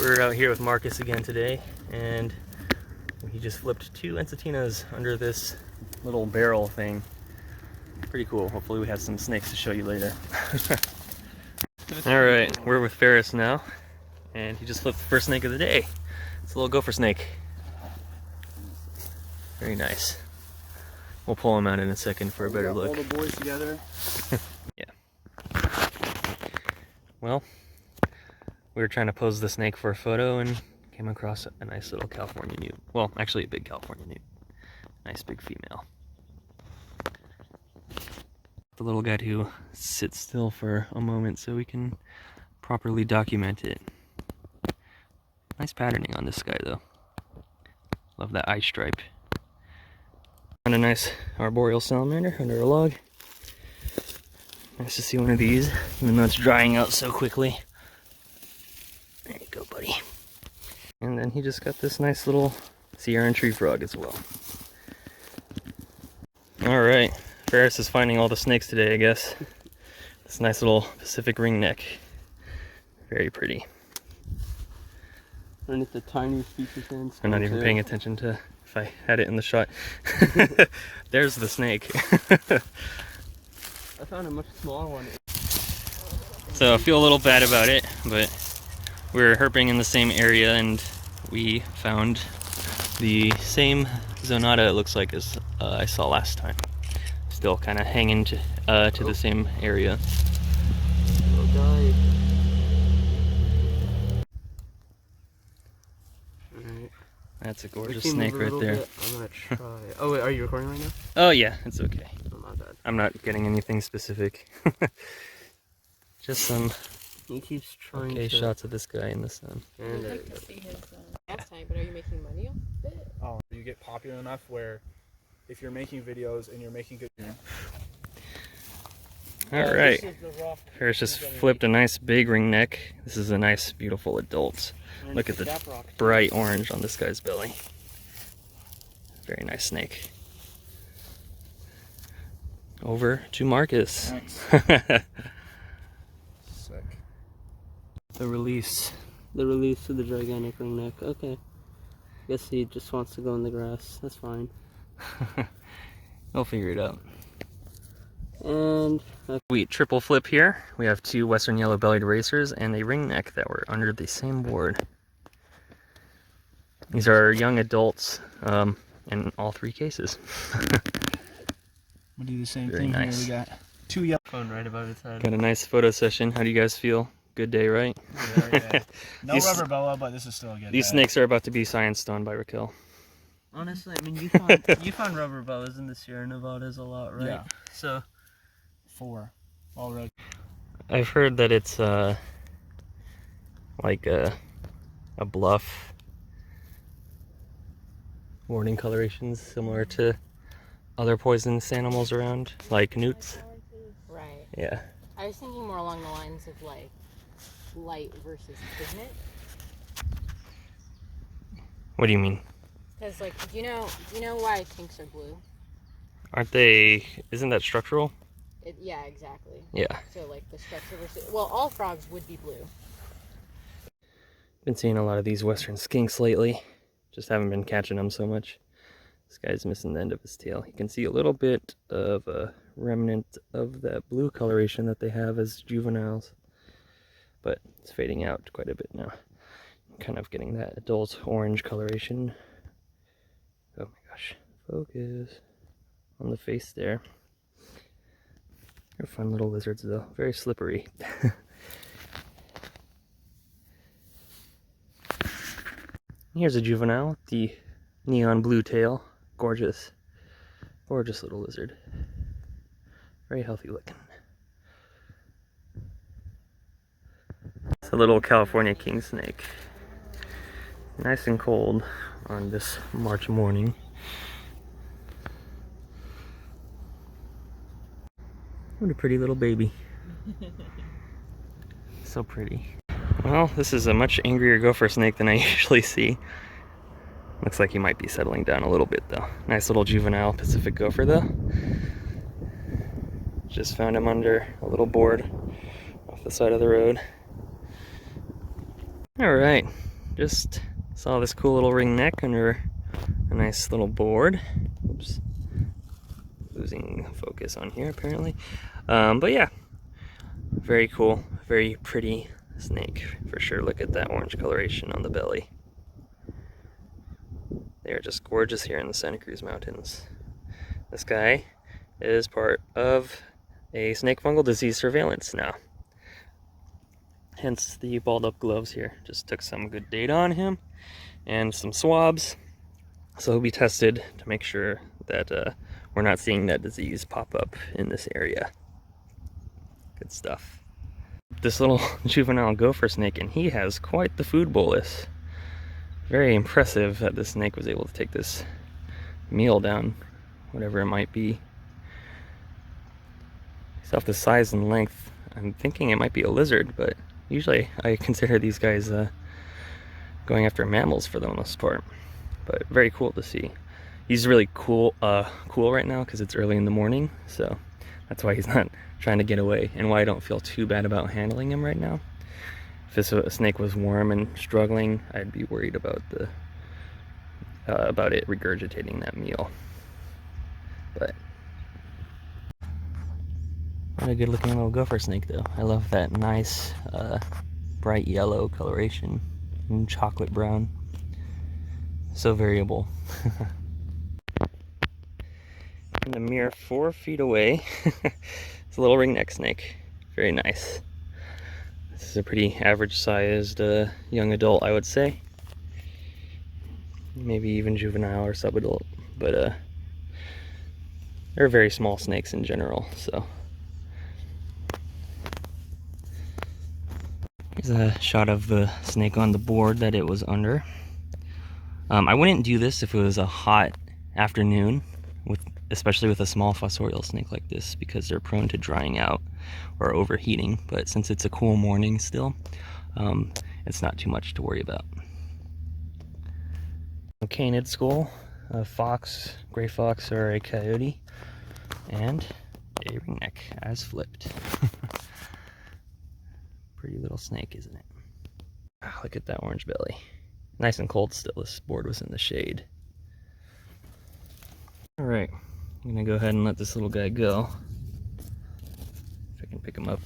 We're out here with Marcus again today, and he just flipped 2 ensatinas under this little barrel thing. Pretty cool. Hopefully we have some snakes to show you later. Alright, we're with Faris now, and he just flipped the first snake of the day. It's a little gopher snake. Very nice. We'll pull him out in a second for a better look. All the boys together. Yeah. Well, we were trying to pose the snake for a photo and came across a nice little California newt. Well, actually a big California newt. Nice big female. The little guy to sit still for a moment so we can properly document it. Nice patterning on this guy though. Love that eye stripe. Found a nice arboreal salamander under a log. Nice to see one of these, even though it's drying out so quickly. There you go, buddy. And then he just got this nice little Sierran tree frog as well. Alright, Faris is finding all the snakes today, I guess. This nice little Pacific ringneck. Very pretty. Underneath the tiny feature fins. I'm not even paying attention to if I had it in the shot. There's the snake. I found a much smaller one. So I feel a little bad about it, but we're herping in the same area and we found the same zonata, it looks like, as I saw last time. Still kind of hanging to the same area. Little guy. Alright. That's a gorgeous snake right there. I'm gonna try. Oh wait, are you recording right now? Oh yeah, it's okay. Oh, my bad. I'm not getting anything specific. Just some He keeps trying okay to... shots of this guy in the sun. I'd like to see his last time, but are you making money off it? Oh, you get popular enough where if you're making videos and you're making good... Alright, Faris just flipped a nice big ring neck. This is a nice beautiful adult. Look at the bright orange on this guy's belly. Very nice snake. Over to Marcus. Nice. Sick. The release of the gigantic ringneck. Okay. Guess he just wants to go in the grass. That's fine. We'll figure it out. And We triple flip here. We have 2 western yellow-bellied racers and a ringneck that were under the same board. These are young adults in all 3 cases. We'll do the same Very thing nice. here. We got 2 yellow... phone right above its head. Got a nice photo session. How do you guys feel? Good day, right? Yeah. No These- rubber boa, but this is still a good These day. snakes are about to be science stoned by Raquel. Honestly, I mean, you found rubber boas in the Sierra Nevadas a lot, right? Yeah. So 4 already. I've heard that it's like a bluff warning colorations similar to other poisonous animals around, like newts. Right. Yeah. I was thinking more along the lines of like light versus pigment. What do you mean? Because like, do you know why pinks are blue? Aren't they? Isn't that structural? Yeah, exactly. Yeah. So like the structure versus, well, all frogs would be blue. Been seeing a lot of these western skinks lately. Just haven't been catching them so much. This guy's missing the end of his tail. You can see a little bit of a remnant of that blue coloration that they have as juveniles, but it's fading out quite a bit now. I'm kind of getting that adult orange coloration. Oh my gosh, focus on the face there. They're fun little lizards though, very slippery. Here's a juvenile with the neon blue tail. Gorgeous, gorgeous little lizard. Very healthy looking. It's a little California king snake. Nice and cold on this March morning. What a pretty little baby. So pretty. Well, this is a much angrier gopher snake than I usually see. Looks like he might be settling down a little bit though. Nice little juvenile Pacific gopher though. Just found him under a little board off the side of the road. Alright, just saw this cool little ring neck under a nice little board. Oops, losing focus on here apparently. But yeah, very cool, very pretty snake for sure. Look at that orange coloration on the belly. They are just gorgeous here in the Santa Cruz Mountains. This guy is part of a snake fungal disease surveillance now. Hence the balled up gloves here. Just took some good data on him and some swabs. So he'll be tested to make sure that we're not seeing that disease pop up in this area. Good stuff. This little juvenile gopher snake, and he has quite the food bolus. Very impressive that this snake was able to take this meal down, whatever it might be. Based off the size and length, I'm thinking it might be a lizard, but usually I consider these guys going after mammals for the most part. But very cool to see. He's really cool right now because it's early in the morning, so that's why he's not trying to get away, and why I don't feel too bad about handling him right now. If this snake was warm and struggling, I'd be worried about it regurgitating that meal. But what a good looking little gopher snake though. I love that nice bright yellow coloration and chocolate brown. So variable. And a mere 4 feet away, it's a little ringneck snake. Very nice. This is a pretty average sized young adult, I would say. Maybe even juvenile or subadult, but they're very small snakes in general, so. Here's a shot of the snake on the board that it was under. I wouldn't do this if it was a hot afternoon, especially with a small fossorial snake like this, because they're prone to drying out or overheating. But since it's a cool morning still, it's not too much to worry about. A canid skull, a fox, gray fox, or a coyote, and a ringneck as flipped. Pretty little snake, isn't it? Ah, look at that orange belly. Nice and cold still. This board was in the shade. Alright, I'm gonna go ahead and let this little guy go. If I can pick him up.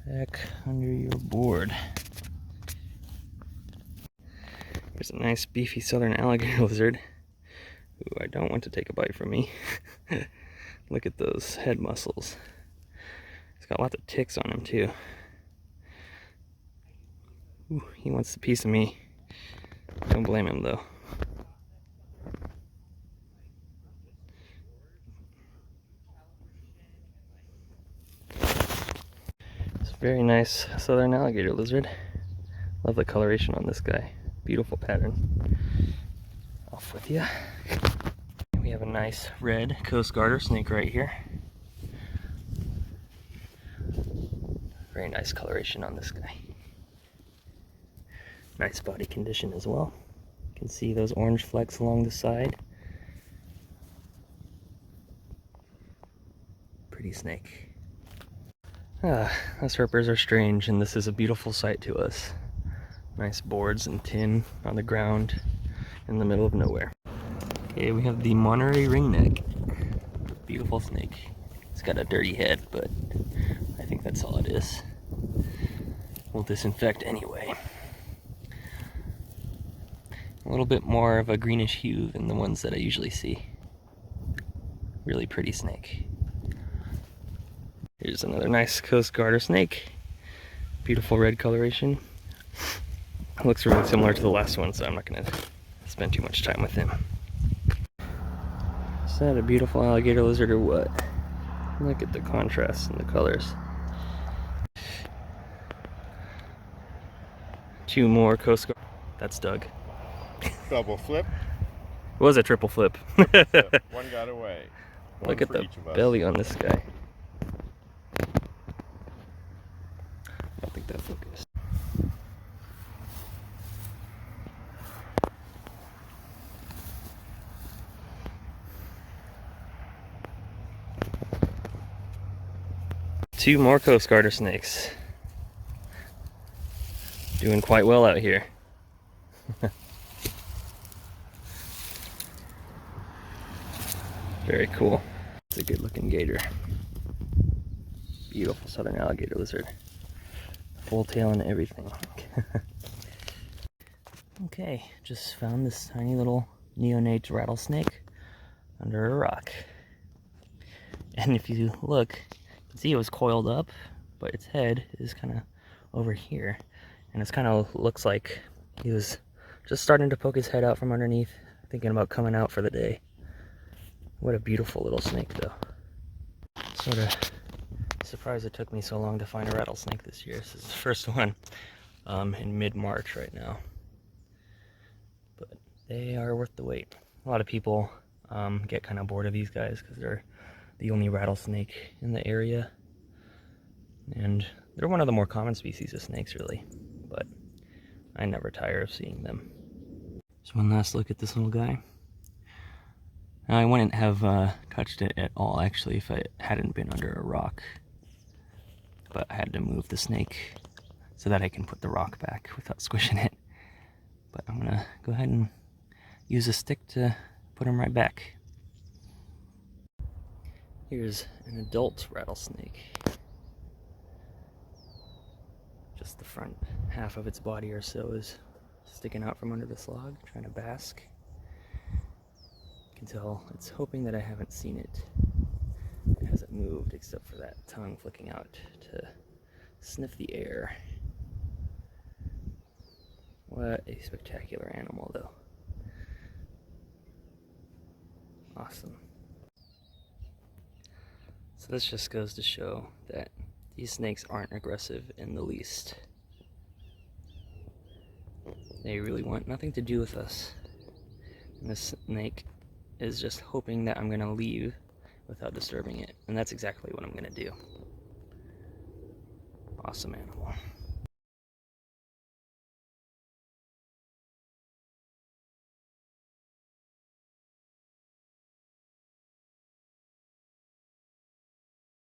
Back under your board. Here's a nice beefy southern alligator lizard, who I don't want to take a bite from me. Look at those head muscles. He's got lots of ticks on him too. Ooh, he wants a piece of me. Don't blame him though. It's a very nice southern alligator lizard. Love the coloration on this guy. Beautiful pattern. Off with ya. We have a nice red coast garter snake right here. Very nice coloration on this guy. Nice body condition as well. You can see those orange flecks along the side. Pretty snake. Us herpers are strange, and this is a beautiful sight to us. Nice boards and tin on the ground in the middle of nowhere. Okay, we have the Monterey ringneck. Beautiful snake. It's got a dirty head, but I think that's all it is. We'll disinfect anyway. A little bit more of a greenish hue than the ones that I usually see. Really pretty snake. Here's another nice coast garter snake. Beautiful red coloration. Looks really similar to the last one, so I'm not going to spend too much time with him. Is that a beautiful alligator lizard or what? Look at the contrast in the colors. 2 more coast guard. That's Doug. Double flip. It was a triple flip. One got away. Look at the belly on this guy. I don't think that focused. Two more coast garter snakes. Doing quite well out here. Very cool. It's a good looking gator. Beautiful southern alligator lizard. Full tail and everything. Okay, just found this tiny little neonate rattlesnake under a rock. And if you look, you can see it was coiled up, but its head is kind of over here. And it's kind of looks like he was just starting to poke his head out from underneath, thinking about coming out for the day. What a beautiful little snake, though. Sort of surprised it took me so long to find a rattlesnake this year. This is the first one in mid-March right now. But they are worth the wait. A lot of people get kind of bored of these guys because they're the only rattlesnake in the area. And they're one of the more common species of snakes, really. But I never tire of seeing them. Just one last look at this little guy. I wouldn't have touched it at all, actually, if it hadn't been under a rock. But I had to move the snake so that I can put the rock back without squishing it. But I'm gonna go ahead and use a stick to put him right back. Here's an adult rattlesnake. Just the front half of its body or so is sticking out from under this log, trying to bask. You can tell it's hoping that I haven't seen it. It hasn't moved except for that tongue flicking out to sniff the air. What a spectacular animal, though. Awesome. So this just goes to show that these snakes aren't aggressive in the least. They really want nothing to do with us. And this snake is just hoping that I'm gonna leave without disturbing it. And that's exactly what I'm gonna do. Awesome animal.